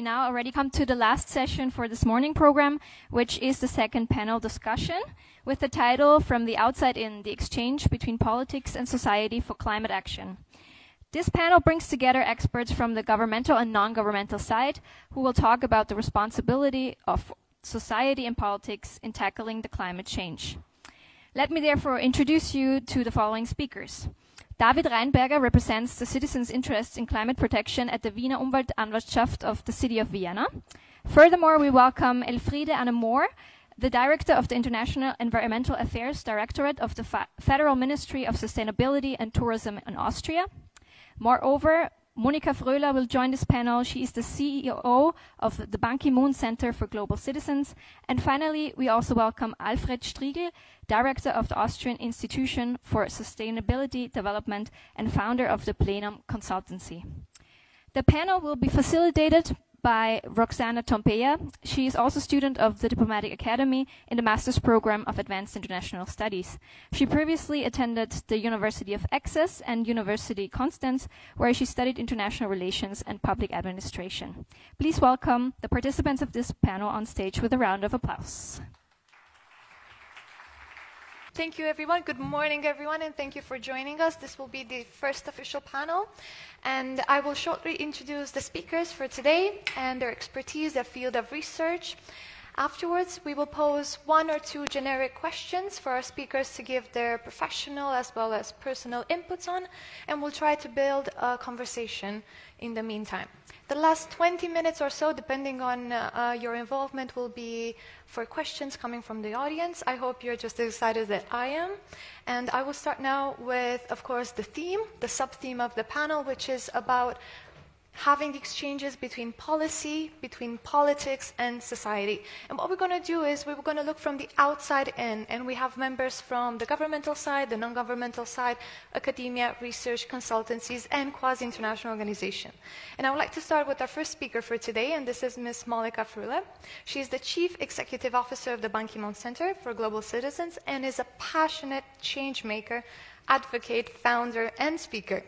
now already come to the last session for this morning program, which is the second panel discussion with the title From the Outside In, the Exchange Between Politics and Society for Climate Action. This panel brings together experts from the governmental and non-governmental side who will talk about the responsibility of society and politics in tackling the climate change. Let me therefore introduce you to the following speakers. David Reinberger represents the citizens' interests in climate protection at the Wiener Umweltanwaltschaft of the city of Vienna. Furthermore, we welcome Elfriede Anne Mohr, the director of the International Environmental Affairs Directorate of the Federal Ministry of Sustainability and Tourism in Austria. Moreover, Monika Fröhler will join this panel. She is the CEO of the Ban Ki-moon Center for Global Citizens. And finally, we also welcome Alfred Striegel, director of the Austrian Institution for Sustainability Development and founder of the Plenum Consultancy. The panel will be facilitated by Roxana Tompeya. She is also a student of the Diplomatic Academy in the Master's Program of Advanced International Studies. She previously attended the University of Exeter and University Constance, where she studied international relations and public administration. Please welcome the participants of this panel on stage with a round of applause. Thank you, everyone. Good morning, everyone, and thank you for joining us. This will be the first official panel, and I will shortly introduce the speakers for today and their expertise, their field of research. Afterwards, we will pose one or two generic questions for our speakers to give their professional as well as personal inputs on, and we'll try to build a conversation in the meantime. The last 20 minutes or so, depending on your involvement, will be for questions coming from the audience. I hope you're just as excited as I am. And I will start now with, of course, the theme, the sub-theme of the panel, which is about having exchanges between policy, between politics and society. And what we're going to do is we're going to look from the outside in, and we have members from the governmental side, the non-governmental side, academia, research, consultancies, and quasi-international organization. And I would like to start with our first speaker for today, and this is Ms. Monika Fröhler. She is the Chief Executive Officer of the Ban Ki-moon Center for Global Citizens and is a passionate change maker, advocate, founder, and speaker.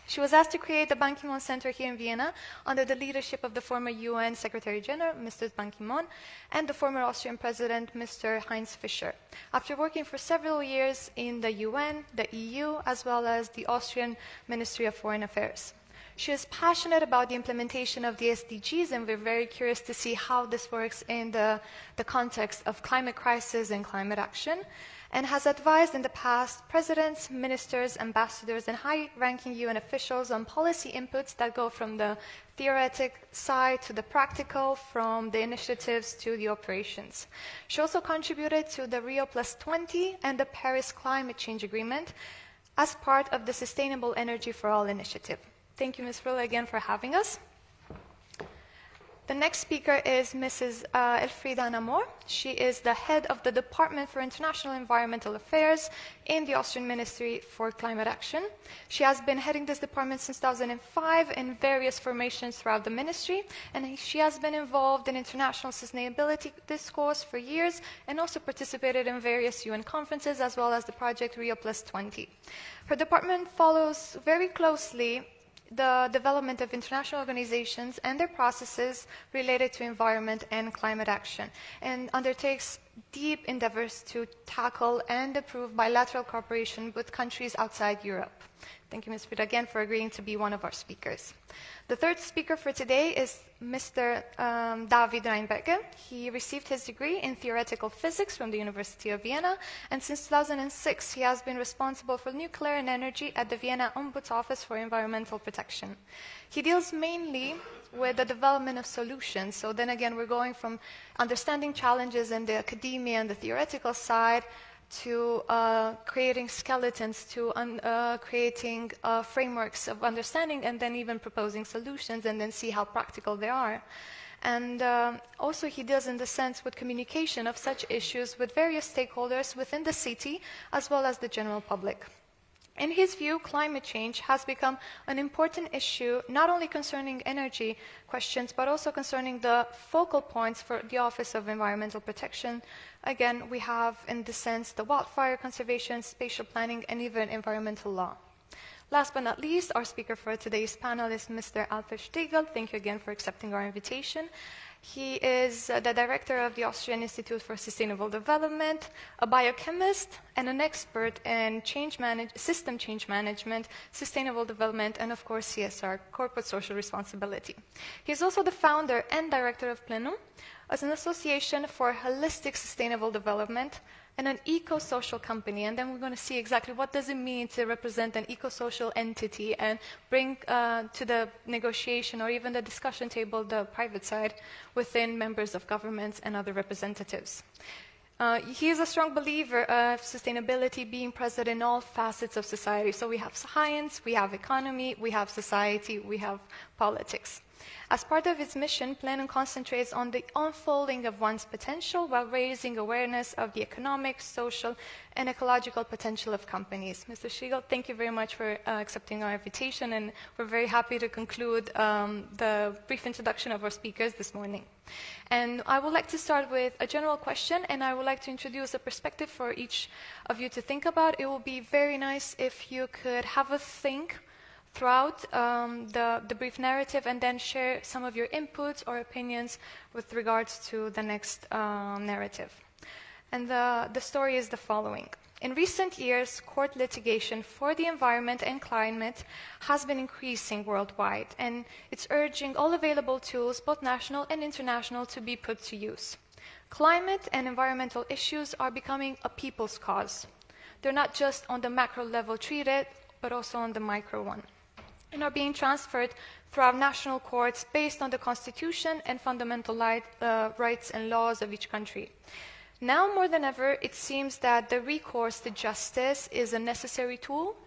She was asked to create the Ban Ki-moon Center here in Vienna under the leadership of the former UN Secretary General, Mr. Ban Ki-moon, and the former Austrian President, Mr. Heinz Fischer. After working for several years in the UN, the EU, as well as the Austrian Ministry of Foreign Affairs. She is passionate about the implementation of the SDGs, and we're very curious to see how this works in the context of climate crisis and climate action, and has advised in the past presidents, ministers, ambassadors, and high-ranking UN officials on policy inputs that go from the theoretic side to the practical, from the initiatives to the operations. She also contributed to the Rio+20 and the Paris Climate Change Agreement as part of the Sustainable Energy for All initiative. Thank you, Ms. Fröhler, again for having us. The next speaker is Mrs. Elfriede Anne Mohr. She is the head of the Department for International Environmental Affairs in the Austrian Ministry for Climate Action. She has been heading this department since 2005 in various formations throughout the ministry, and she has been involved in international sustainability discourse for years and also participated in various UN conferences as well as the project Rio+20. Her department follows very closely the development of international organizations and their processes related to environment and climate action, and undertakes deep endeavors to tackle and improve bilateral cooperation with countries outside Europe. Thank you, Ms. Fröhler, again for agreeing to be one of our speakers. The third speaker for today is Mr. David Reinberger. He received his degree in theoretical physics from the University of Vienna, and since 2006 he has been responsible for nuclear and energy at the Vienna Ombuds Office for Environmental Protection. He deals mainly with the development of solutions. So then again, we're going from understanding challenges in the academia and the theoretical side to creating skeletons, to creating frameworks of understanding, and then even proposing solutions and then see how practical they are. And also he deals in the sense with communication of such issues with various stakeholders within the city as well as the general public. In his view, climate change has become an important issue, not only concerning energy questions, but also concerning the focal points for the Office of Environmental Protection. Again, we have, in this sense, the wildfire conservation, spatial planning, and even environmental law. Last but not least, our speaker for today's panel is Mr. Alfred Stegel. Thank you again for accepting our invitation. He is the director of the Austrian Institute for Sustainable Development, a biochemist, and an expert in system change management, sustainable development, and of course CSR, corporate social responsibility. He is also the founder and director of Plenum, as an association for holistic sustainable development and an eco-social company. And then we're going to see exactly what does it mean to represent an eco-social entity and bring to the negotiation or even the discussion table the private side within members of governments and other representatives. He is a strong believer of sustainability being present in all facets of society. So we have science, we have economy, we have society, we have politics. As part of its mission, Plenum concentrates on the unfolding of one's potential while raising awareness of the economic, social, and ecological potential of companies. Mr. Stegel, thank you very much for accepting our invitation, and we're very happy to conclude the brief introduction of our speakers this morning. And I would like to start with a general question, and I would like to introduce a perspective for each of you to think about. It will be very nice if you could have a think throughout the brief narrative and then share some of your inputs or opinions with regards to the next narrative. And the story is the following. In recent years, court litigation for the environment and climate has been increasing worldwide, and it's urging all available tools, both national and international, to be put to use. Climate and environmental issues are becoming a people's cause. They're not just on the macro level treated, but also on the micro one, and are being transferred through our national courts based on the constitution and fundamental rights and laws of each country. Now more than ever, it seems that the recourse to justice is a necessary tool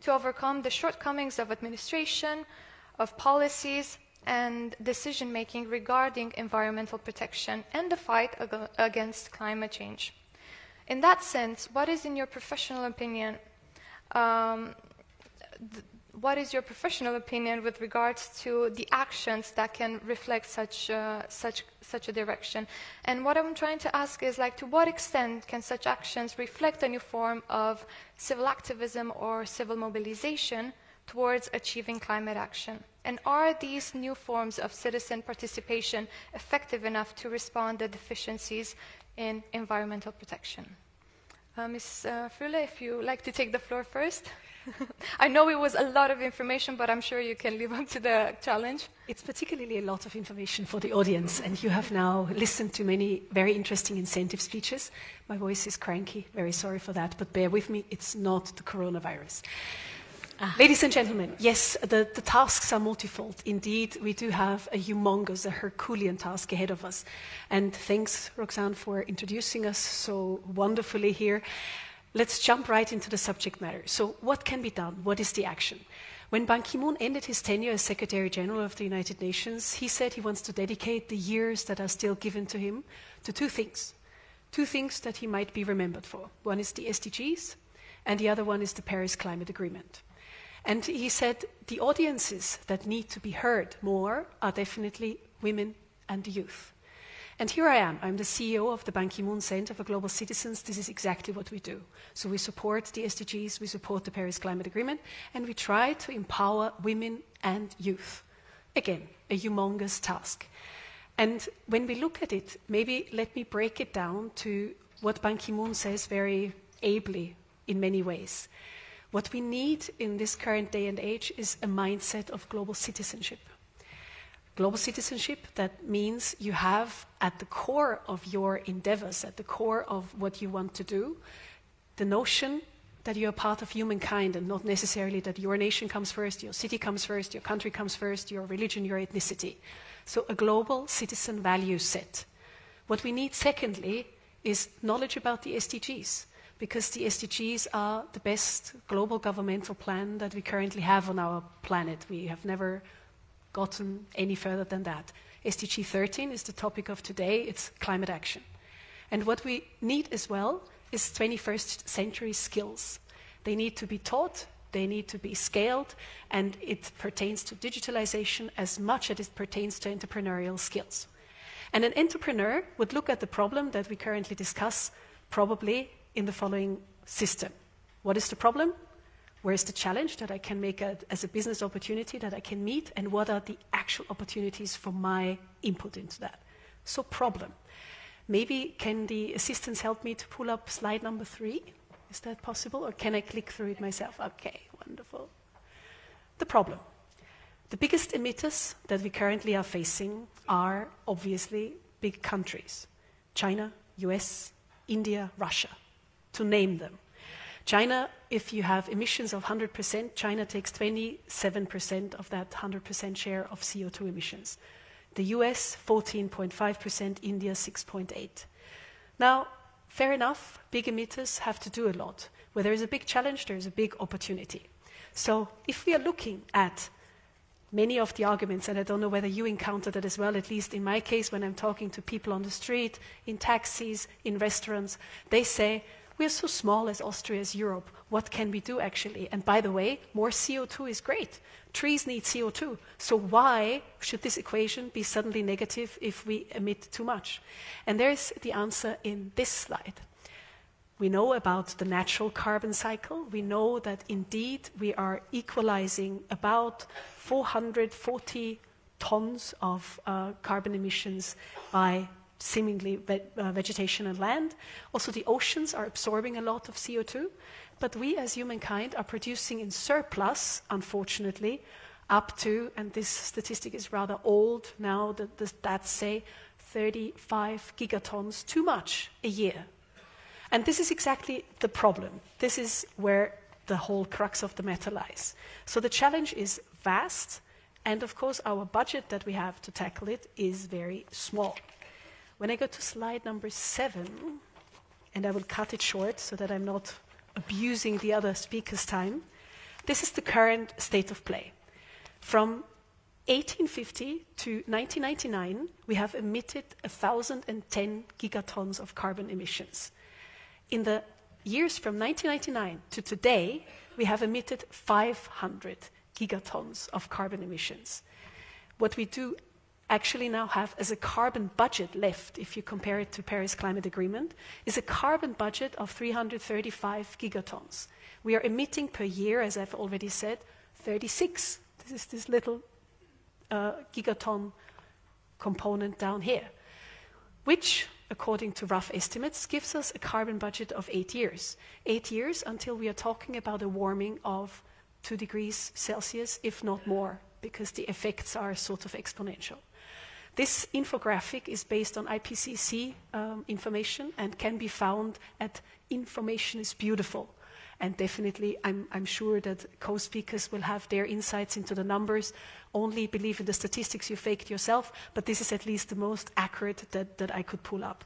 to overcome the shortcomings of administration, of policies, and decision-making regarding environmental protection and the fight against climate change. In that sense, what is, in your professional opinion, what is your professional opinion with regards to the actions that can reflect such a direction? And what I'm trying to ask is, like, to what extent can such actions reflect a new form of civil activism or civil mobilization towards achieving climate action? And are these new forms of citizen participation effective enough to respond to deficiencies in environmental protection? Ms. Frühle, if you like to take the floor first. I know it was a lot of information, but I'm sure you can live up to the challenge. It's particularly a lot of information for the audience, and you have now listened to many very interesting incentive speeches. My voice is cranky, very sorry for that, but bear with me, it's not the coronavirus. Ladies and gentlemen, yes, the tasks are multifold. Indeed, we do have a humongous, a Herculean task ahead of us. And thanks, Roxanne, for introducing us so wonderfully here. Let's jump right into the subject matter. So what can be done? What is the action? When Ban Ki-moon ended his tenure as Secretary General of the United Nations, he said he wants to dedicate the years that are still given to him to two things that he might be remembered for. One is the SDGs, and the other one is the Paris Climate Agreement. And he said the audiences that need to be heard more are definitely women and the youth. And here I am. I'm the CEO of the Ban Ki-moon Center for Global Citizens. This is exactly what we do. So we support the SDGs, we support the Paris Climate Agreement, and we try to empower women and youth. Again, a humongous task. And when we look at it, maybe let me break it down to what Ban Ki-moon says very ably in many ways. What we need in this current day and age is a mindset of global citizenship. Global citizenship, that means you have at the core of your endeavors, at the core of what you want to do, the notion that you're part of humankind and not necessarily that your nation comes first, your city comes first, your country comes first, your religion, your ethnicity. So a global citizen value set. What we need, secondly, is knowledge about the SDGs, because the SDGs are the best global governmental plan that we currently have on our planet. We have never gotten any further than that. SDG 13 is the topic of today. It's climate action. And what we need as well is 21st century skills. They need to be taught, they need to be scaled, and it pertains to digitalization as much as it pertains to entrepreneurial skills. And an entrepreneur would look at the problem that we currently discuss probably in the following system. What is the problem? Where's the challenge that I can make as a business opportunity that I can meet, and what are the actual opportunities for my input into that? So problem. Maybe can the assistants help me to pull up slide number 3? Is that possible, or can I click through it myself? Okay, wonderful. The problem. The biggest emitters that we currently are facing are obviously big countries. China, US, India, Russia, to name them. China, if you have emissions of 100%, China takes 27% of that 100% share of CO2 emissions. The US, 14.5%, India, 6.8%. Now, fair enough, big emitters have to do a lot. Where there is a big challenge, there is a big opportunity. So if we are looking at many of the arguments, and I don't know whether you encounter that as well, at least in my case, when I'm talking to people on the street, in taxis, in restaurants, they say, we are so small as Austria, as Europe. What can we do actually? And by the way, more CO2 is great. Trees need CO2. So why should this equation be suddenly negative if we emit too much? And there's the answer in this slide. We know about the natural carbon cycle. We know that indeed we are equalizing about 440 tons of carbon emissions by seemingly vegetation and land. Also, the oceans are absorbing a lot of CO2, but we as humankind are producing in surplus, unfortunately, up to, and this statistic is rather old now, the stats say 35 gigatons, too much a year. And this is exactly the problem. This is where the whole crux of the matter lies. So the challenge is vast, and of course our budget that we have to tackle it is very small. When I go to slide number 7, and I will cut it short so that I'm not abusing the other speakers' time, this is the current state of play. From 1850 to 1999, we have emitted 1,010 gigatons of carbon emissions. In the years from 1999 to today, we have emitted 500 gigatons of carbon emissions. What we do actually now have as a carbon budget left, if you compare it to Paris Climate Agreement, is a carbon budget of 335 gigatons. We are emitting per year, as I've already said, 36. This is this little gigaton component down here, which, according to rough estimates, gives us a carbon budget of 8 years. 8 years until we are talking about a warming of 2 degrees Celsius, if not more, because the effects are sort of exponential. This infographic is based on IPCC information and can be found at Information is Beautiful. And definitely, I'm sure that co-speakers will have their insights into the numbers. Only believe in the statistics you faked yourself, but this is at least the most accurate that I could pull up.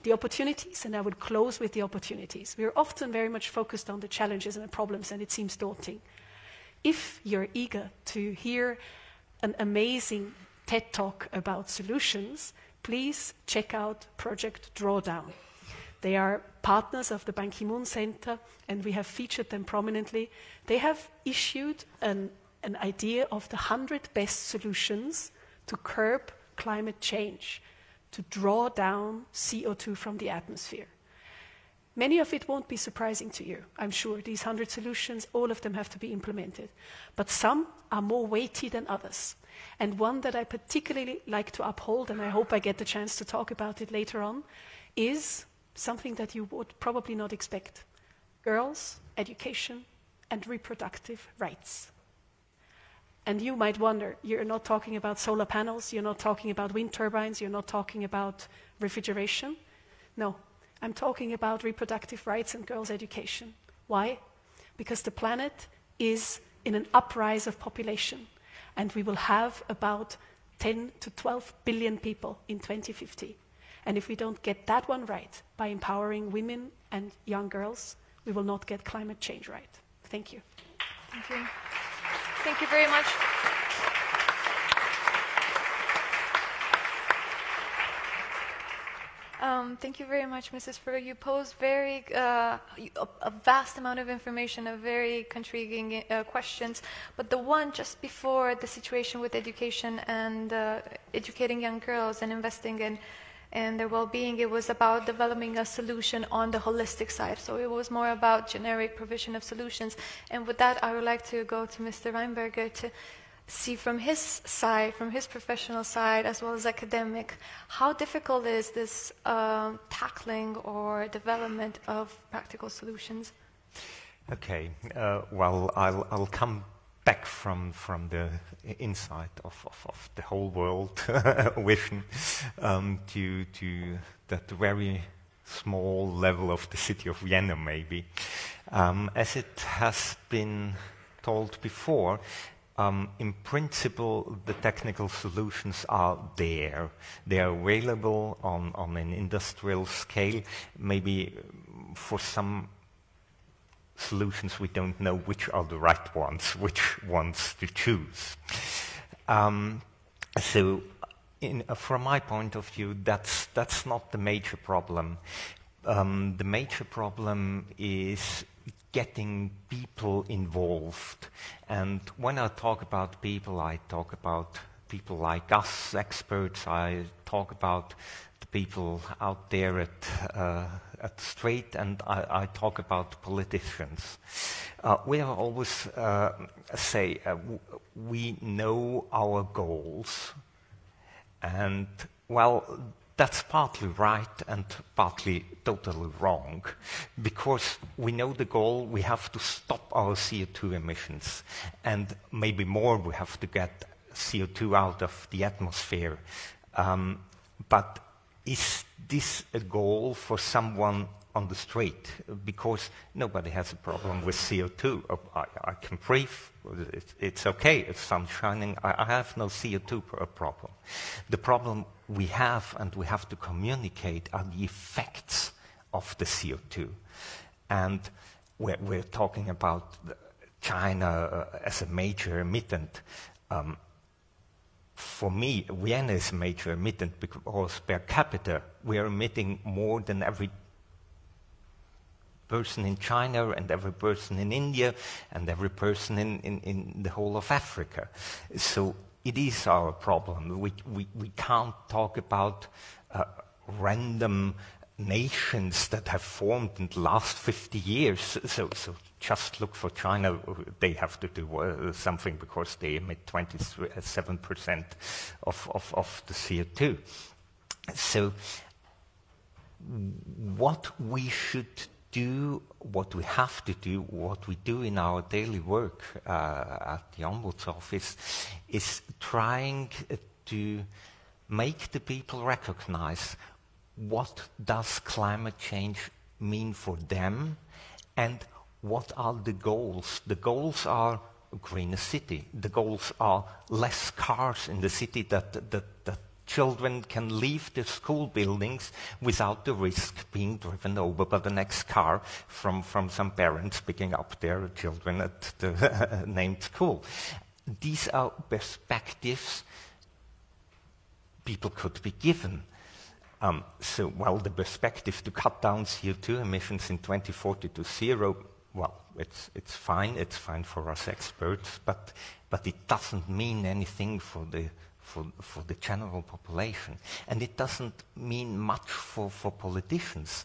The opportunities, and I would close with the opportunities. We're often very much focused on the challenges and the problems, and it seems daunting. If you're eager to hear an amazing TED Talk about solutions, please check out Project Drawdown. They are partners of the Ban Ki-moon Center, and we have featured them prominently. They have issued an idea of the 100 best solutions to curb climate change, to draw down CO2 from the atmosphere. Many of it won't be surprising to you, I'm sure. These 100 solutions, all of them have to be implemented. But some are more weighty than others. And one that I particularly like to uphold, and I hope I get the chance to talk about it later on, is something that you would probably not expect. Girls, education, and reproductive rights. And you might wonder, you're not talking about solar panels, you're not talking about wind turbines, you're not talking about refrigeration. No, I'm talking about reproductive rights and girls' education. Why? Because the planet is in an uprise of population, and we will have about 10 to 12 billion people in 2050. And if we don't get that one right by empowering women and young girls, we will not get climate change right. Thank you. Thank you. Thank you very much. Thank you very much, Mrs. Furger. You posed a vast amount of information, a very intriguing questions. But the one just before the situation with education and educating young girls and investing in and their well-being. It was about developing a solution on the holistic side. So it was more about generic provision of solutions. And with that, I would like to go to Mr. Weinberger to see from his side, from his professional side, as well as academic, how difficult is this tackling or development of practical solutions? Okay, well, I'll come back from the inside of the whole world vision to that very small level of the city of Vienna, maybe. As it has been told before, in principle, the technical solutions are there. They are available on an industrial scale. Maybe for some solutions we don't know which are the right ones, which ones to choose. So from my point of view, that's not the major problem. The major problem is getting people involved. And when I talk about people, I talk about people like us, experts. I talk about the people out there at the street, and I talk about politicians. We always say we know our goals, and well, that's partly right and partly totally wrong, because we know the goal, we have to stop our CO2 emissions, and maybe more, we have to get CO2 out of the atmosphere. But is this a goal for someone on the street? Because nobody has a problem with CO2. I can breathe, it's okay, it's sun shining, I have no CO2 problem. The problem we have, and we have to communicate, are the effects of the CO2. And we're talking about China as a major emittent. For me, Vienna is a major emittent because per capita we are emitting more than every person in China and every person in India and every person in the whole of Africa. So it is our problem. We can't talk about random nations that have formed in the last 50 years. So just look for China. They have to do something because they emit 27% of the CO2. So what we should do, what we have to do, what we do in our daily work at the Ombuds Office is trying to make the people recognize what does climate change mean for them and what are the goals. The goals are a greener city. The goals are less cars in the city, that children can leave the school buildings without the risk being driven over by the next car from some parents picking up their children at the named school. These are perspectives people could be given. So, well, the perspective to cut down CO2 emissions in 2040 to zero, well, it's fine for us experts, but it doesn't mean anything for the general population, and it doesn't mean much for politicians,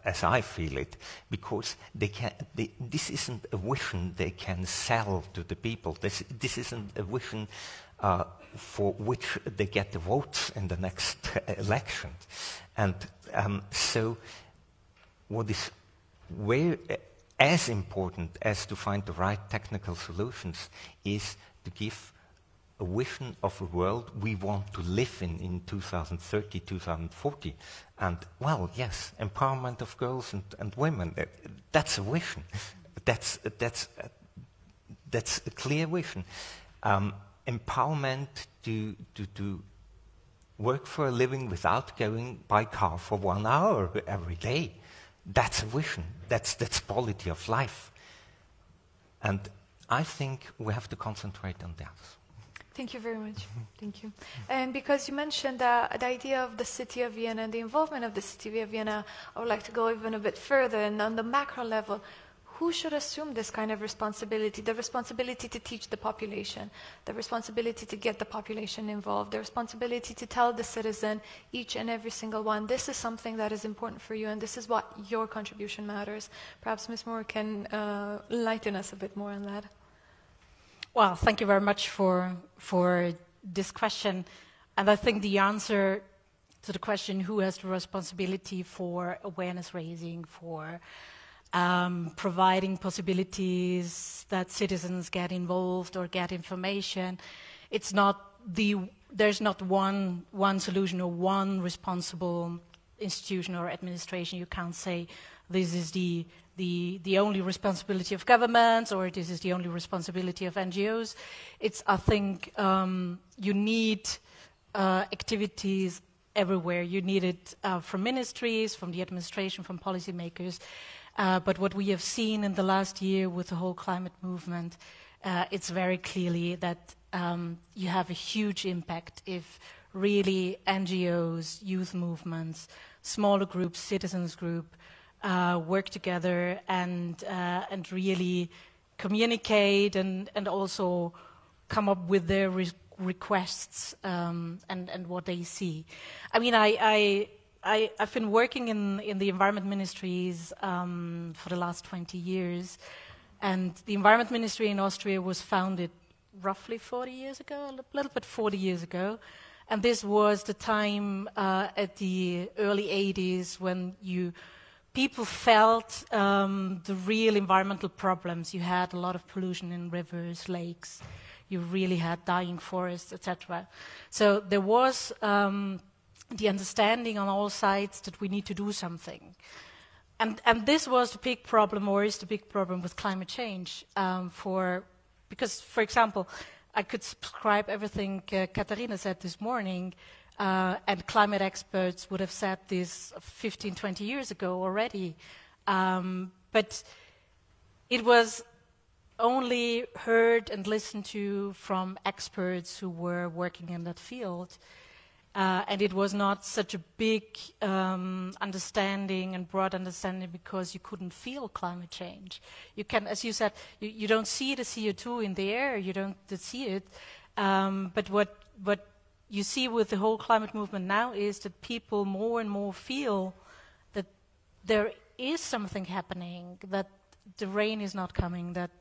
as I feel it, because this isn't a vision they can sell to the people. This isn't a vision for which they get the votes in the next election. And so what is as important as to find the right technical solutions is to give a vision of a world we want to live in 2030, 2040. And, well, yes, empowerment of girls and women, that's a vision. That's a clear vision. Empowerment to work for a living without going by car for 1 hour every day. That's a vision. That's quality of life. And I think we have to concentrate on that. Thank you very much. Thank you. And because you mentioned the idea of the city of Vienna and the involvement of the city of Vienna, I would like to go even a bit further. And on the macro level, who should assume this kind of responsibility? The responsibility to teach the population, the responsibility to get the population involved, the responsibility to tell the citizen, each and every single one, this is something that is important for you and this is what your contribution matters. Perhaps Ms. Moore can enlighten us a bit more on that. Well, thank you very much for this question. And I think the answer to the question who has the responsibility for awareness raising, for providing possibilities that citizens get involved or get information, it's not there's not one solution or one responsible institution or administration. You can't say this is the only responsibility of governments or this is the only responsibility of NGOs. I think you need activities everywhere. You need it from ministries, from the administration, from policymakers. But what we have seen in the last year with the whole climate movement, it's very clearly that you have a huge impact if really NGOs, youth movements, smaller groups, citizens group work together and really communicate and also come up with their requests and what they see. I mean, I've been working in the environment ministries for the last 20 years, and the environment ministry in Austria was founded roughly 40 years ago, a little bit 40 years ago, and this was the time at the early 80s when people felt the real environmental problems. You had a lot of pollution in rivers, lakes. You really had dying forests, etc. So there was the understanding on all sides that we need to do something. And this was the big problem, or is the big problem with climate change. Because, for example, I could subscribe everything Katharina said this morning, and climate experts would have said this 15, 20 years ago already. But it was only heard and listened to from experts who were working in that field. And it was not such a big understanding and broad understanding because you couldn't feel climate change. You can, as you said, you don't see the CO2 in the air, you don't see it. But what you see with the whole climate movement now is that people more and more feel that there is something happening, that the rain is not coming, that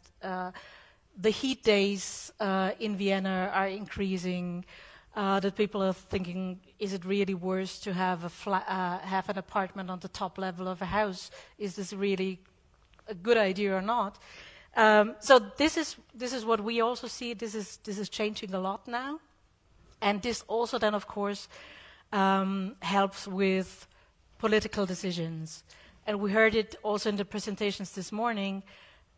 the heat days in Vienna are increasing, that people are thinking, is it really worse to have have an apartment on the top level of a house? Is this really a good idea or not? So this is what we also see. This is changing a lot now, and this also then, of course, helps with political decisions. And we heard it also in the presentations this morning.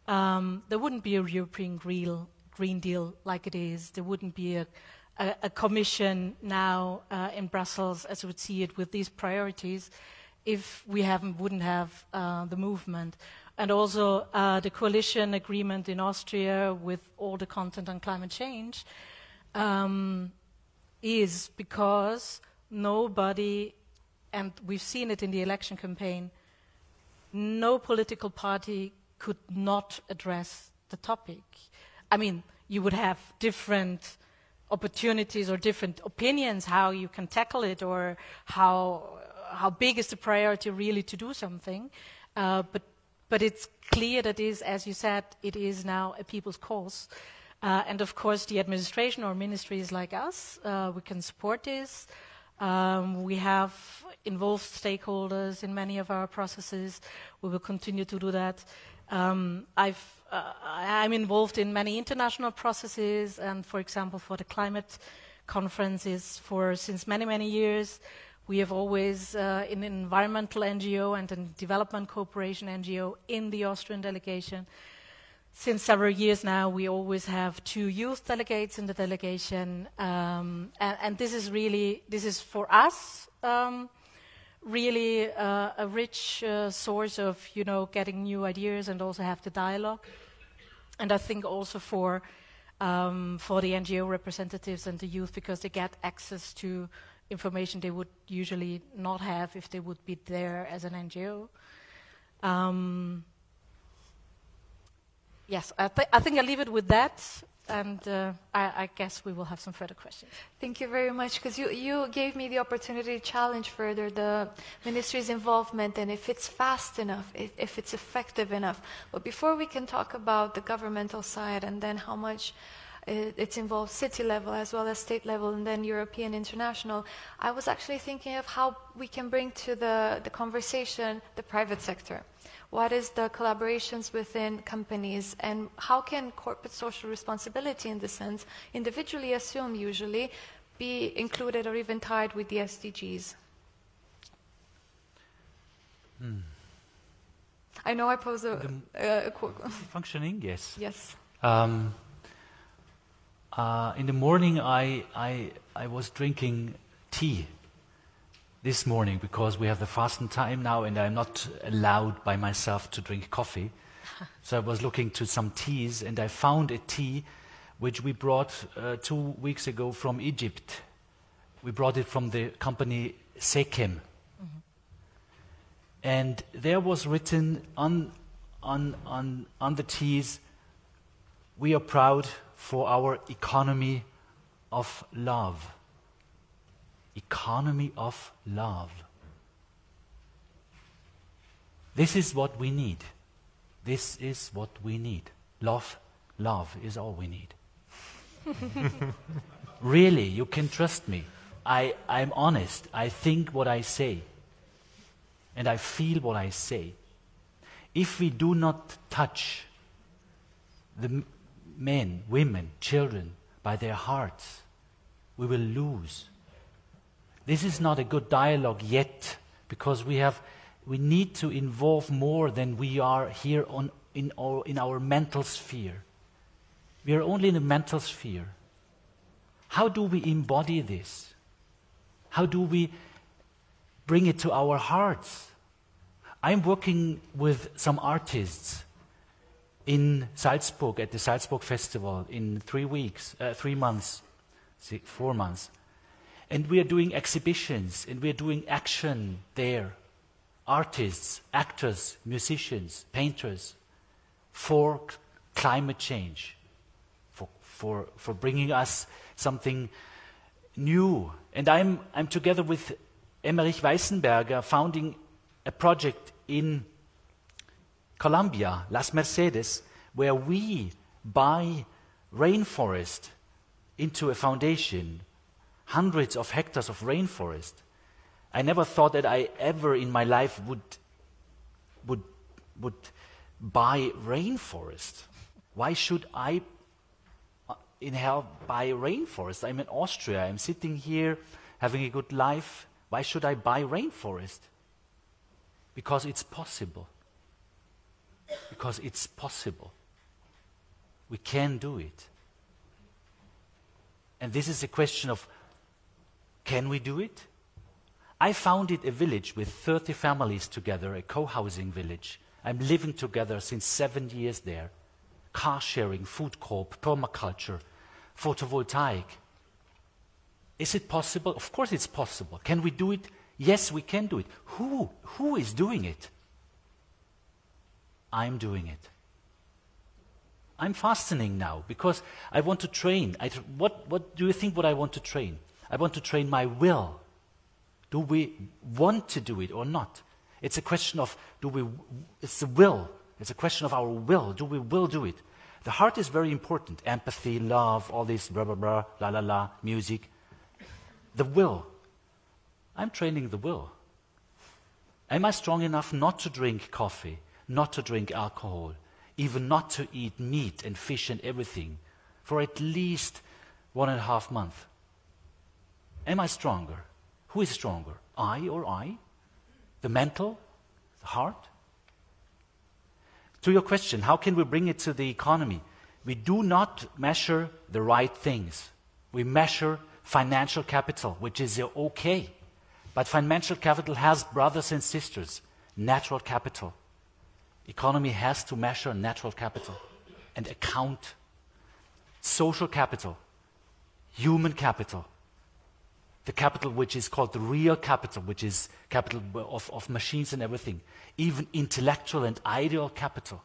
There wouldn't be a European Green Deal like it is. There wouldn't be a commission now in Brussels, as we would see it, with these priorities, if we wouldn't have the movement. And also the coalition agreement in Austria with all the content on climate change is because nobody, and we've seen it in the election campaign, no political party could not address the topic. I mean, you would have different opportunities or different opinions how you can tackle it, or how big is the priority really to do something. But it's clear that is, as you said, it is now a people's cause. And of course, the administration or ministries like us, we can support this. We have involved stakeholders in many of our processes. We will continue to do that. I'm involved in many international processes, and for example, for the climate conferences since many, many years. We have always, in an environmental NGO and a development cooperation NGO in the Austrian delegation, since several years now, we always have 2 youth delegates in the delegation, and this is for us really a rich source of, getting new ideas and also have the dialogue. And I think also for the NGO representatives and the youth, because they get access to information they would usually not have if they would be there as an NGO. Yes, I think I'll leave it with that, and I guess we will have some further questions. Thank you very much, because you gave me the opportunity to challenge further the ministry's involvement and if it's fast enough, if it's effective enough. But before we can talk about the governmental side and then how much it's involved city level as well as state level and then European, international, I was actually thinking of how we can bring to the conversation the private sector. What is the collaborations within companies, and how can corporate social responsibility, in the sense, individually assumed usually, be included or even tied with the SDGs? I know I pose a functioning, yes. Yes. In the morning, I was drinking tea this morning because we have the fasting time now, and I'm not allowed by myself to drink coffee. So I was looking to some teas, and I found a tea which we brought 2 weeks ago from Egypt. We brought it from the company Sekem. Mm-hmm. And there was written on the teas, "We are proud for our economy of love." Economy of love. This is what we need. This is what we need. Love is all we need. Really, you can trust me. I'm honest. I think what I say. And I feel what I say. If we do not touch the men, women, children by their hearts, we will lose. This is not a good dialogue yet, because we need to involve more than we are here in our mental sphere. We are only in the mental sphere. How do we embody this? How do we bring it to our hearts? I'm working with some artists in Salzburg at the Salzburg Festival in 3 months, 4 months. And we are doing exhibitions, and we are doing action there. Artists, actors, musicians, painters, for climate change, for bringing us something new. And I'm together with Emmerich Weissenberger founding a project in Colombia, Las Mercedes, where we buy rainforest into a foundation, hundreds of hectares of rainforest. I never thought that I ever in my life would buy rainforest. Why should I in hell buy rainforest? I'm in Austria. I'm sitting here having a good life. Why should I buy rainforest? Because it's possible. Because it's possible. We can do it. And this is a question of, can we do it? I founded a village with 30 families together, a co-housing village. I'm living together since 7 years there. Car sharing, food co-op, permaculture, photovoltaic. Is it possible? Of course it's possible. Can we do it? Yes, we can do it. Who is doing it? I'm doing it. I'm fastening now because I want to train. What do you think what I want to train? I want to train my will. Do we want to do it or not? It's a question of it's the will. It's a question of our will. Do we will do it? The heart is very important. Empathy, love, all this blah, blah, blah, la, la, la, music. The will. I'm training the will. Am I strong enough not to drink coffee, not to drink alcohol, even not to eat meat and fish and everything for at least 1.5 months? Am I stronger? Who is stronger? I or I? The mental? The heart? To your question, how can we bring it to the economy? We do not measure the right things. We measure financial capital, which is okay. But financial capital has brothers and sisters. Natural capital. Economy has to measure natural capital and account. Social capital. Human capital. The capital which is called the real capital, which is capital of machines and everything. Even intellectual and ideal capital.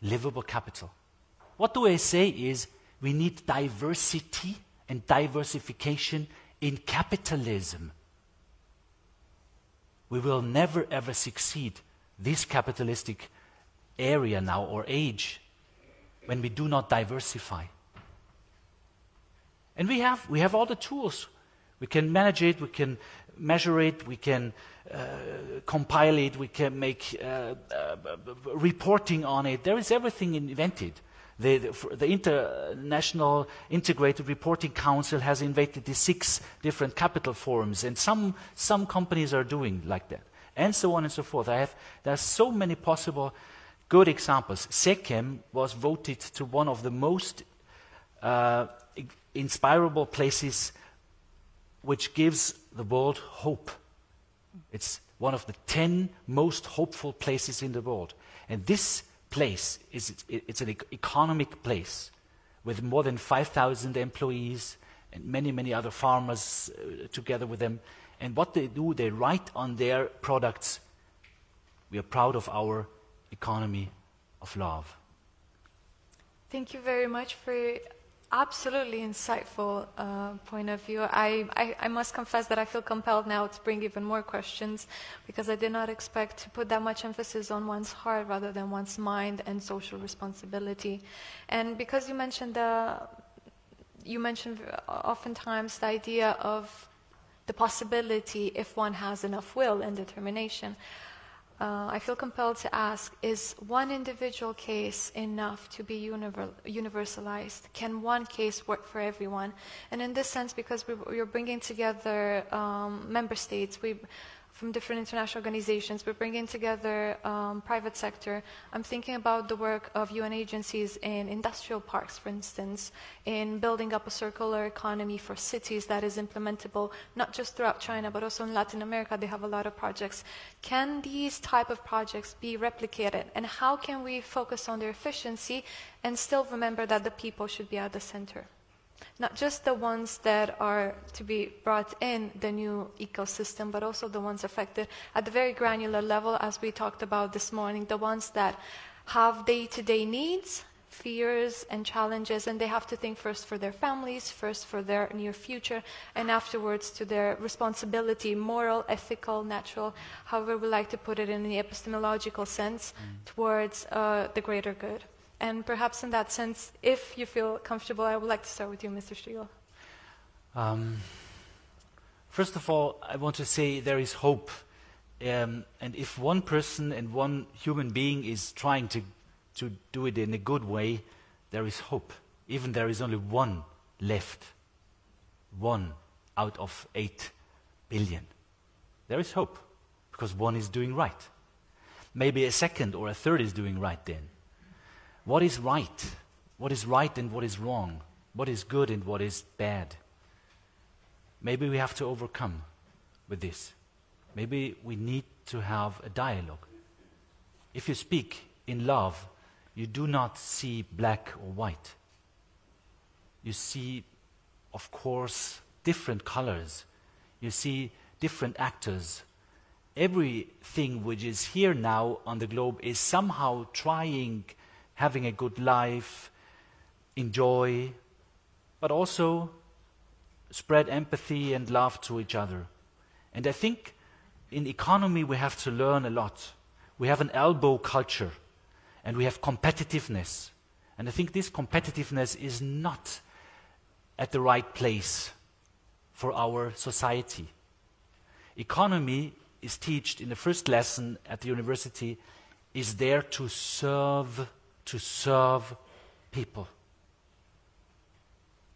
livable capital. What do I say is we need diversity and diversification in capitalism. We will never ever succeed this capitalistic area now or age when we do not diversify. And we have all the tools. We can manage it, we can measure it, we can compile it, we can make reporting on it. There is everything invented. The International Integrated Reporting Council has invented the 6 different capital forums, and some companies are doing like that, and so on and so forth. There are so many possible good examples. SECEM was voted to one of the most inspirable places which gives the world hope. It's one of the 10 most hopeful places in the world. And this place, it's an economic place with more than 5,000 employees and many, many other farmers together with them. And what they do, they write on their products, we are proud of our economy of love. Thank you very much for your absolutely insightful point of view. I must confess that I feel compelled now to bring even more questions, because I did not expect to put that much emphasis on one's heart rather than one's mind and social responsibility. And because you mentioned oftentimes the idea of the possibility if one has enough will and determination. I feel compelled to ask, is one individual case enough to be universalized? Can one case work for everyone? And in this sense, because we're bringing together member states, from different international organizations, we're bringing together private sector. I'm thinking about the work of UN agencies in industrial parks, for instance, in building up a circular economy for cities that is implementable, not just throughout China, but also in Latin America. They have a lot of projects. Can these type of projects be replicated? And how can we focus on their efficiency and still remember that the people should be at the center? Not just the ones that are to be brought in the new ecosystem, but also the ones affected at the very granular level, as we talked about this morning, the ones that have day-to-day needs, fears, and challenges, and they have to think first for their families, first for their near future, and afterwards to their responsibility, moral, ethical, natural, however we like to put it in the epistemological sense, towards the greater good. And perhaps in that sense, if you feel comfortable, I would like to start with you, Mr. Striegel. First of all, I want to say there is hope. And if one person and one human being is trying to do it in a good way, there is hope. Even there is only one left. 1 out of 8 billion. There is hope, because one is doing right. Maybe a second or a third is doing right then. What is right? What is right and what is wrong? What is good and what is bad? Maybe we have to overcome with this. Maybe we need to have a dialogue. If you speak in love, you do not see black or white. You see, of course, different colors. You see different actors. Everything which is here now on the globe is somehow trying, having a good life, enjoy, but also spread empathy and love to each other. And I think in economy we have to learn a lot. We have an elbow culture, and we have competitiveness. And I think this competitiveness is not at the right place for our society. Economy is taught in the first lesson at the university, is there to serve people.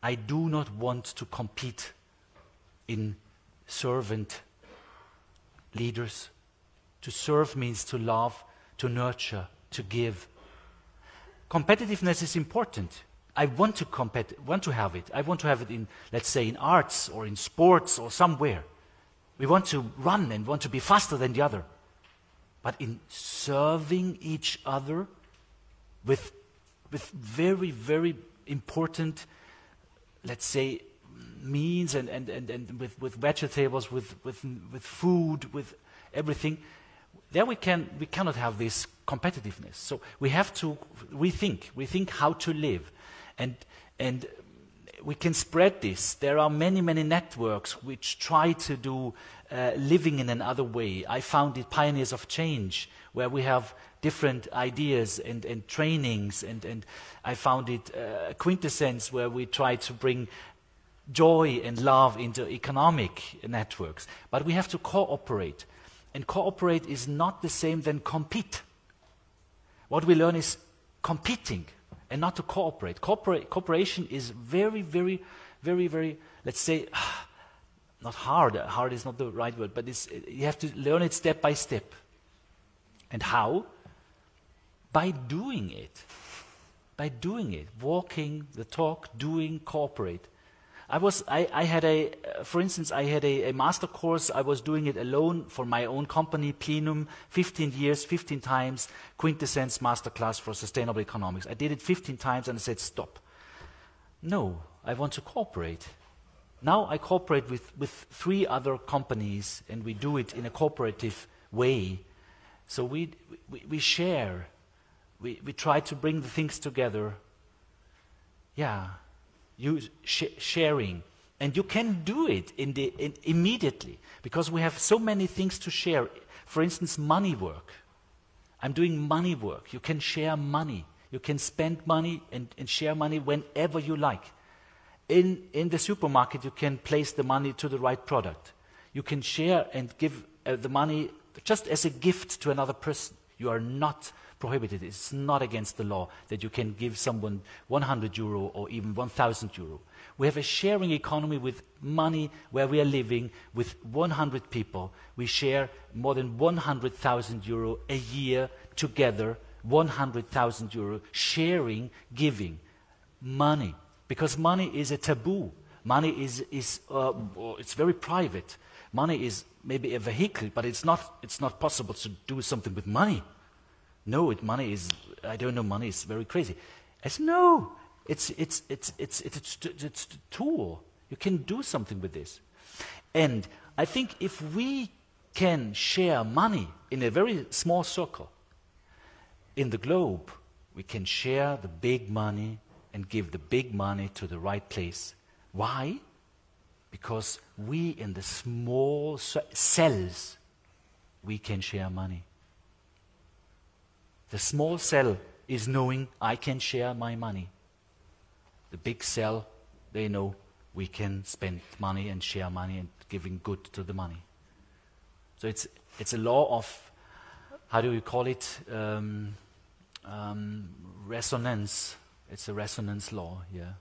I do not want to compete in servant leaders. To serve means to love, to nurture, to give. Competitiveness is important. I want to have it. I want to have it in, let's say, in arts or in sports or somewhere. We want to run and want to be faster than the other. But in serving each other with very, very important, let's say, means and with vegetables, with food, with everything, there we cannot have this competitiveness. So we have to rethink how to live, and we can spread this. There are many networks which try to do living in another way. I founded Pioneers of Change, where we have different ideas and trainings, and I founded Quintessence, where we try to bring joy and love into economic networks. But we have to cooperate. And cooperate is not the same than compete. What we learn is competing and not to cooperate. Cooperation is very, let's say, not hard. Hard is not the right word, but you have to learn it step by step. And how? By doing it. By doing it. Walking, the talk, doing, cooperate. For instance, I had a master course. I was doing it alone for my own company, Plenum, 15 years, 15 times, Quintessence Masterclass for Sustainable Economics. I did it 15 times and I said, stop. No, I want to cooperate. Now I cooperate with 3 other companies, and we do it in a cooperative way. So we share. We try to bring the things together. Yeah. Sharing, and you can do it immediately, because we have so many things to share. For instance, money work. I'm doing money work. You can share money. You can spend money and share money whenever you like. In the supermarket, you can place the money to the right product. You can share and give the money just as a gift to another person. You are not prohibited. It's not against the law that you can give someone 100 euro or even 1,000 euro. We have a sharing economy with money where we are living with 100 people. We share more than 100,000 euro a year together, 100,000 euro sharing, giving money. Because money is a taboo. Money is it's very private. Money is maybe a vehicle, but it's not possible to do something with money. No, money is, I don't know, money is very crazy. I said, no, it's a tool. You can do something with this. And I think if we can share money in a very small circle in the globe, we can share the big money and give the big money to the right place. Why? Because we in the small cells, we can share money. The small cell is knowing I can share my money. The big cell, they know we can spend money and share money and giving good to the money. So it's a law of, how do we call it? Resonance. It's a resonance law, yeah.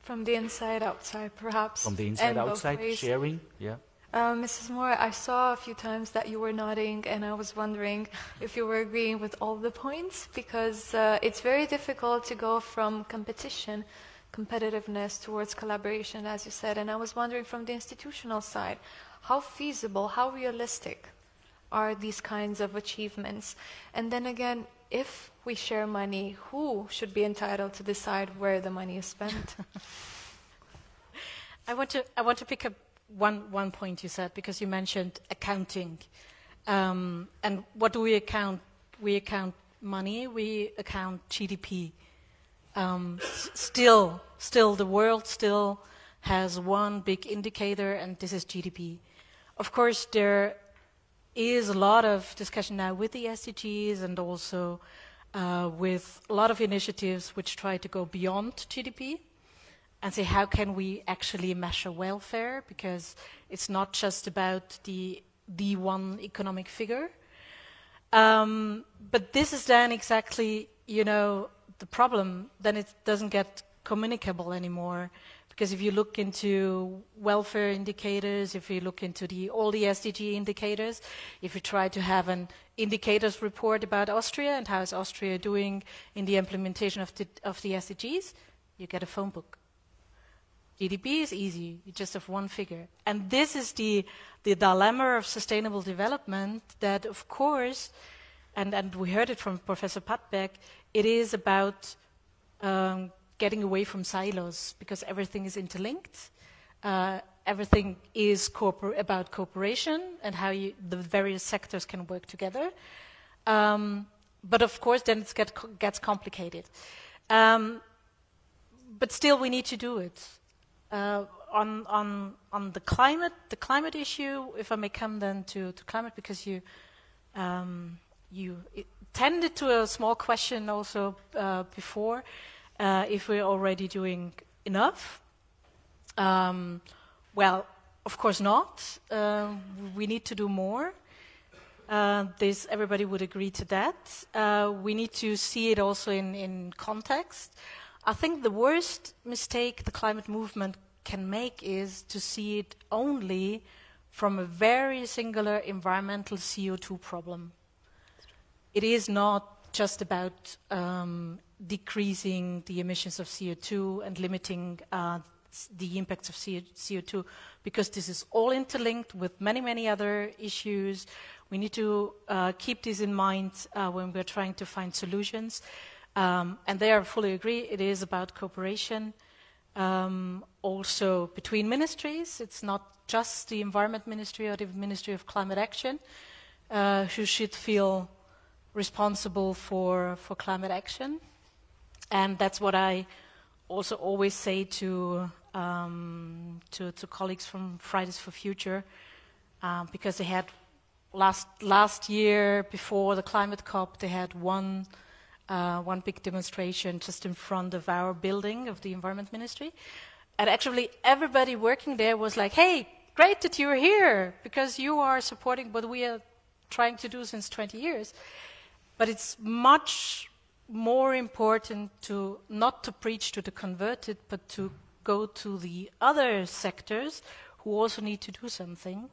From the inside outside, perhaps. From the inside outside, sharing, yeah. Mrs. Moore, I saw a few times that you were nodding, and I was wondering if you were agreeing with all the points, because it's very difficult to go from competitiveness towards collaboration, as you said. And I was wondering from the institutional side, how feasible, how realistic are these kinds of achievements? And then again, if we share money, who should be entitled to decide where the money is spent? I want to pick up one point you said, because you mentioned accounting. And what do we account? We account money, we account GDP. Still, the world still has one big indicator, and this is GDP. Of course, there is a lot of discussion now with the SDGs and also with a lot of initiatives which try to go beyond GDP and say, how can we actually measure welfare? Because it's not just about the one economic figure. But this is then exactly, the problem. Then it doesn't get communicable anymore. Because if you look into welfare indicators, if you look into all the SDG indicators, if you try to have an indicators report about Austria and how is Austria doing in the implementation of the SDGs, you get a phone book. GDP is easy, you just have one figure. And this is the dilemma of sustainable development that, of course, and we heard it from Professor Pattberg, it is about getting away from silos, because everything is interlinked, everything is about cooperation and how the various sectors can work together. But of course, then it gets complicated. But still, we need to do it. On the climate issue, if I may come then to climate, because you tended to a small question also before, if we're already doing enough. Well, of course not. We need to do more. Everybody would agree to that. We need to see it also in context. I think the worst mistake the climate movement can make is to see it only from a very singular environmental CO2 problem. It is not just about decreasing the emissions of CO2 and limiting the impacts of CO2, because this is all interlinked with many, many other issues. We need to keep this in mind when we're trying to find solutions. And there I fully agree, it is about cooperation. Also between ministries, it's not just the Environment Ministry or the Ministry of Climate Action who should feel responsible for climate action. And that's what I also always say to colleagues from Fridays for Future, because they had last year before the climate COP, they had one big demonstration just in front of our building of the Environment Ministry. And actually everybody working there was like, hey, great that you're here, because you are supporting what we are trying to do since 20 years. But it's much more important to not to preach to the converted, but to go to the other sectors who also need to do something.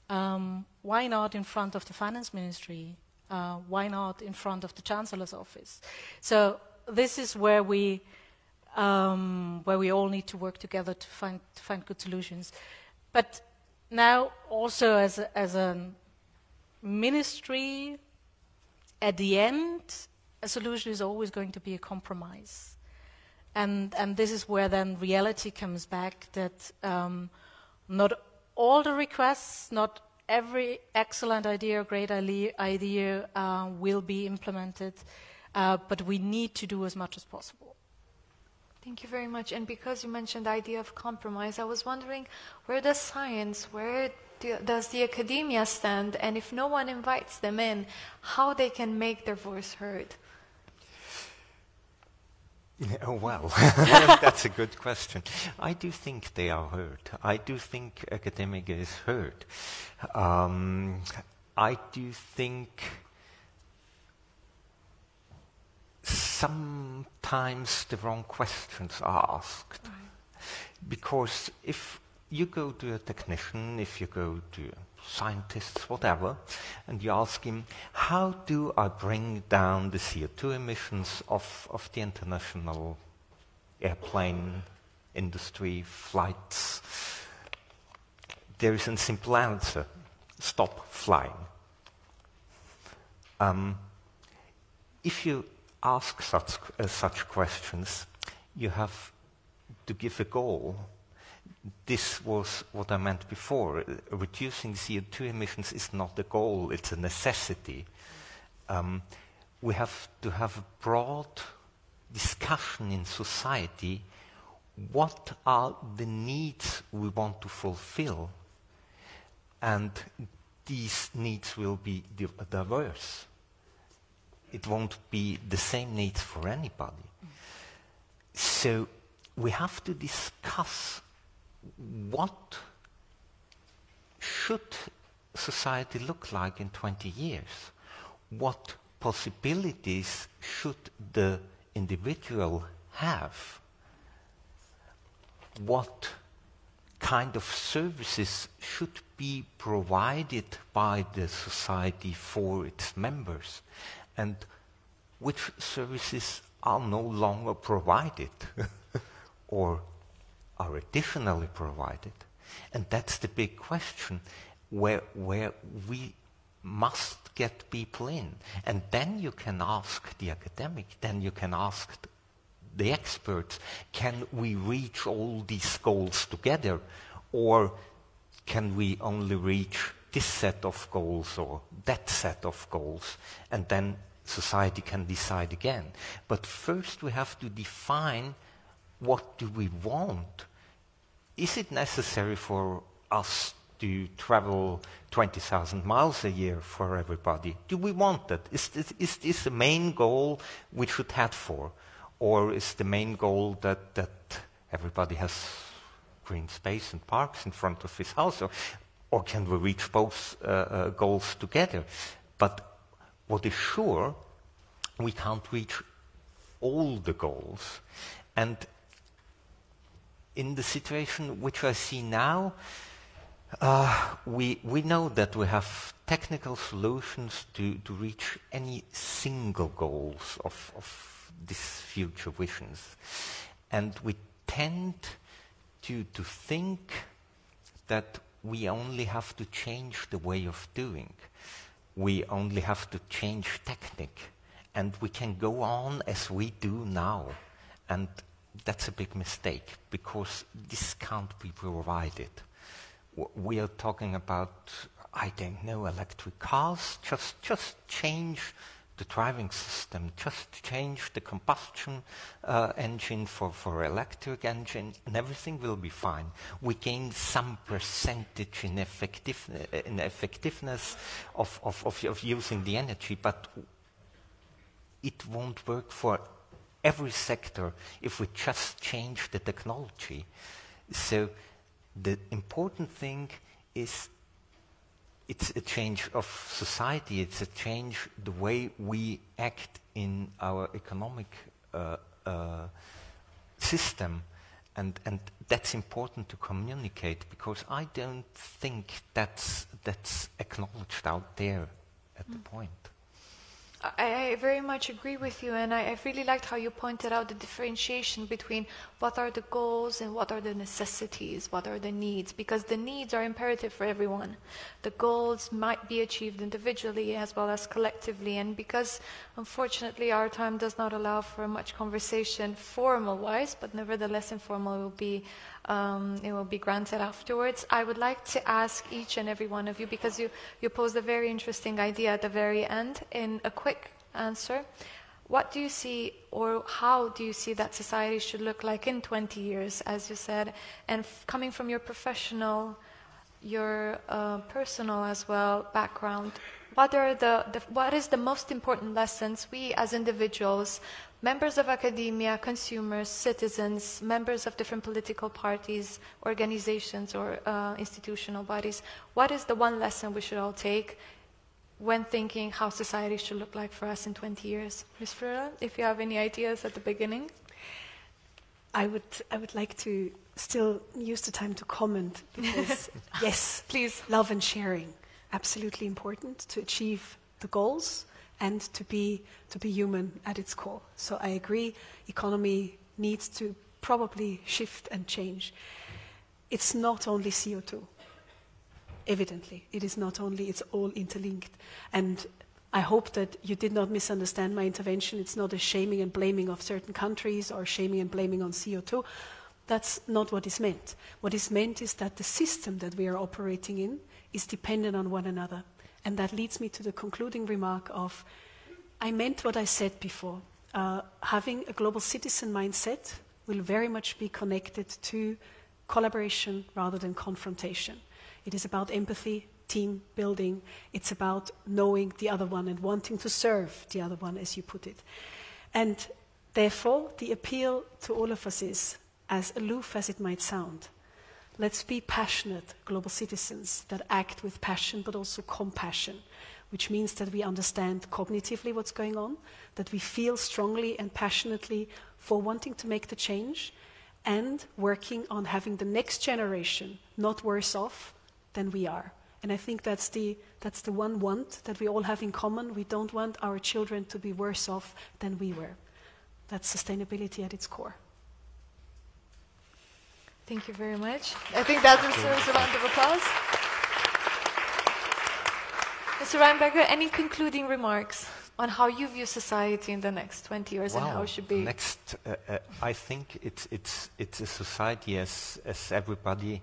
Why not in front of the Finance Ministry? Why not in front of the Chancellor's office? So this is where we all need to work together to find good solutions. But now also as a ministry, at the end, a solution is always going to be a compromise. And this is where then reality comes back, that not all the requests, not every excellent idea or great idea will be implemented, but we need to do as much as possible. Thank you very much. And because you mentioned the idea of compromise, I was wondering, where does science, where does the academia stand? And if no one invites them in, how they can make their voice heard? Oh, well, that's a good question. I do think they are heard. I do think academia is heard. I do think sometimes the wrong questions are asked. Right. Because if you go to a technician, if you go to scientists, whatever, and you ask him, how do I bring down the CO2 emissions of the international airplane industry, flights? There is a simple answer: stop flying. If you ask such questions, you have to give a goal. This was what I meant before. Reducing CO2 emissions is not a goal, it's a necessity. We have to have a broad discussion in society. What are the needs we want to fulfill? And these needs will be diverse. It won't be the same needs for anybody. So we have to discuss what should society look like in 20 years? What possibilities should the individual have? What kind of services should be provided by the society for its members? And which services are no longer provided or are additionally provided? And that's the big question, where we must get people in. And then you can ask the academic, then you can ask the experts, can we reach all these goals together? or can we only reach this set of goals or that set of goals, and then society can decide again. But first we have to define, what do we want? Is it necessary for us to travel 20,000 miles a year for everybody? Do we want that? Is this the main goal we should head for? Or is the main goal that everybody has green space and parks in front of his house? Or can we reach both goals together? But what is sure, we can't reach all the goals. And in the situation which I see now, we know that we have technical solutions to reach any single goals of these future visions. And we tend to think that we only have to change the way of doing. We only have to change technique. And we can go on as we do now. And that's a big mistake, because this can't be provided. We are talking about, I don't know, electric cars. Just change the driving system, just change the combustion engine for electric engine, and everything will be fine. We gain some percentage in effectiveness of using the energy, but it won't work for every sector if we just change the technology. So the important thing is, it's a change of society, it's a change the way we act in our economic system. And that's important to communicate, because I don't think that's acknowledged out there at the point. I very much agree with you, and I really liked how you pointed out the differentiation between what are the goals and what are the necessities, what are the needs, because the needs are imperative for everyone. The goals might be achieved individually as well as collectively, and because unfortunately our time does not allow for much conversation formal-wise, but nevertheless informal it will be granted afterwards. I would like to ask each and every one of you, because you posed a very interesting idea at the very end in a quick answer. What do you see, or how do you see that society should look like in 20 years, as you said? And coming from your professional, your personal as well background, what is the most important lessons we as individuals, members of academia, consumers, citizens, members of different political parties, organizations, or institutional bodies, what is the one lesson we should all take when thinking how society should look like for us in 20 years? Ms. Freire, if you have any ideas at the beginning. I would like to still use the time to comment, because yes, please, love and sharing, absolutely important to achieve the goals and to be human at its core. So I agree, economy needs to probably shift and change. It's not only CO2. Evidently, it is not only, it's all interlinked. And I hope that you did not misunderstand my intervention. It's not a shaming and blaming of certain countries or shaming and blaming on CO2. That's not what is meant. What is meant is that the system that we are operating in is dependent on one another. And that leads me to the concluding remark of, I meant what I said before. Having a global citizen mindset will very much be connected to collaboration rather than confrontation. It is about empathy, team building. It's about knowing the other one and wanting to serve the other one, as you put it. And therefore, the appeal to all of us is, as aloof as it might sound, let's be passionate global citizens that act with passion but also compassion, which means that we understand cognitively what's going on, that we feel strongly and passionately for wanting to make the change, and working on having the next generation not worse off than we are. And I think that's the one want that we all have in common. We don't want our children to be worse off than we were. That's sustainability at its core. Thank you very much. I think that deserves a round of applause. Mr. Reinberger, any concluding remarks on how you view society in the next 20 years and how it should be? I think it's a society as everybody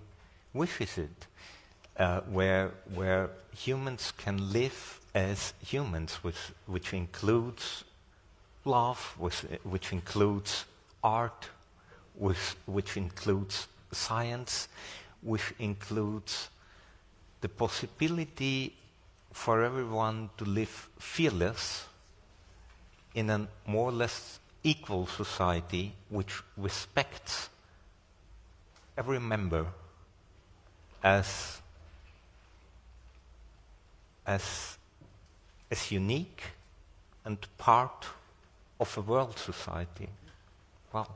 wishes it, where humans can live as humans, which includes love, which includes art, which includes science, which includes the possibility for everyone to live fearless in a more or less equal society which respects every member as unique and part of a world society. Well,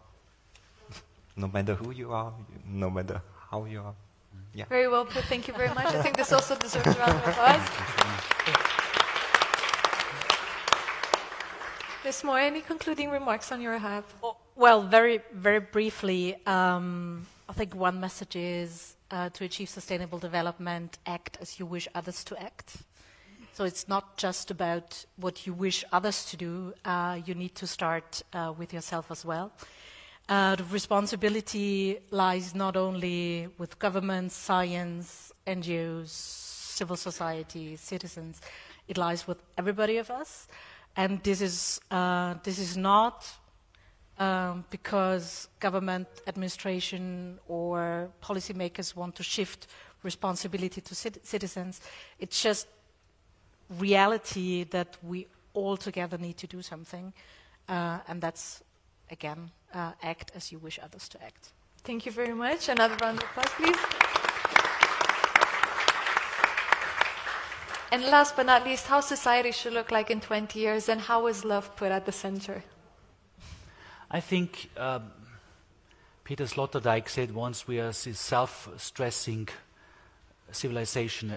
no matter who you are, no matter how you are. Yeah. Very well put. Thank you very much. I think this also deserves a round of applause. Ms. Moore, any concluding remarks on your behalf? Well, very, very briefly, I think one message is to achieve sustainable development, act as you wish others to act. So it's not just about what you wish others to do. You need to start with yourself as well. The responsibility lies not only with governments, science, NGOs, civil society, citizens. It lies with everybody of us. And this is not because government, administration, or policymakers want to shift responsibility to citizens. It's just reality that we all together need to do something. And that's, again, act as you wish others to act. Thank you very much. Another round of applause, please. And last but not least, how society should look like in 20 years, and how is love put at the center? I think Peter Sloterdijk said once, we are a self-stressing civilization,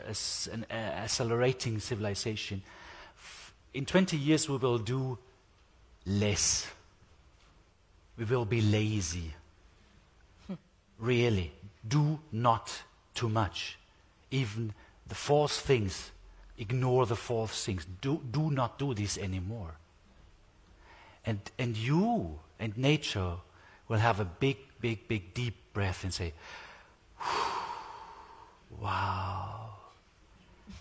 an accelerating civilization. In 20 years we will do less. We will be lazy. Really, do not too much. Even the fourth things, ignore the fourth things. Do not do this anymore. And you and nature will have a big, deep breath and say, wow,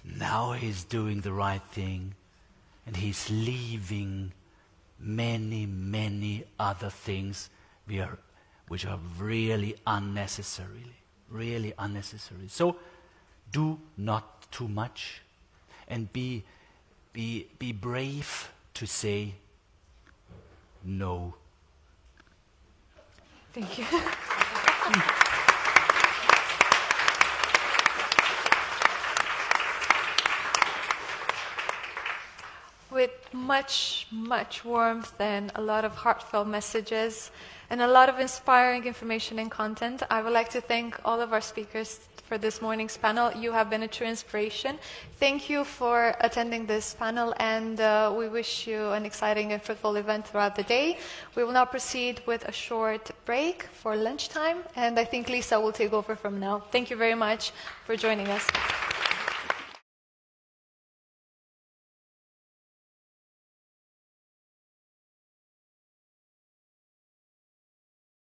now he's doing the right thing, and he's leaving many other things which are really unnecessary. So do not too much, and be brave to say no. Thank you. With much warmth and a lot of heartfelt messages and a lot of inspiring information and content, I would like to thank all of our speakers for this morning's panel. You have been a true inspiration. Thank you for attending this panel, and we wish you an exciting and fruitful event throughout the day. We will now proceed with a short break for lunchtime, and I think Lisa will take over from now. Thank you very much for joining us.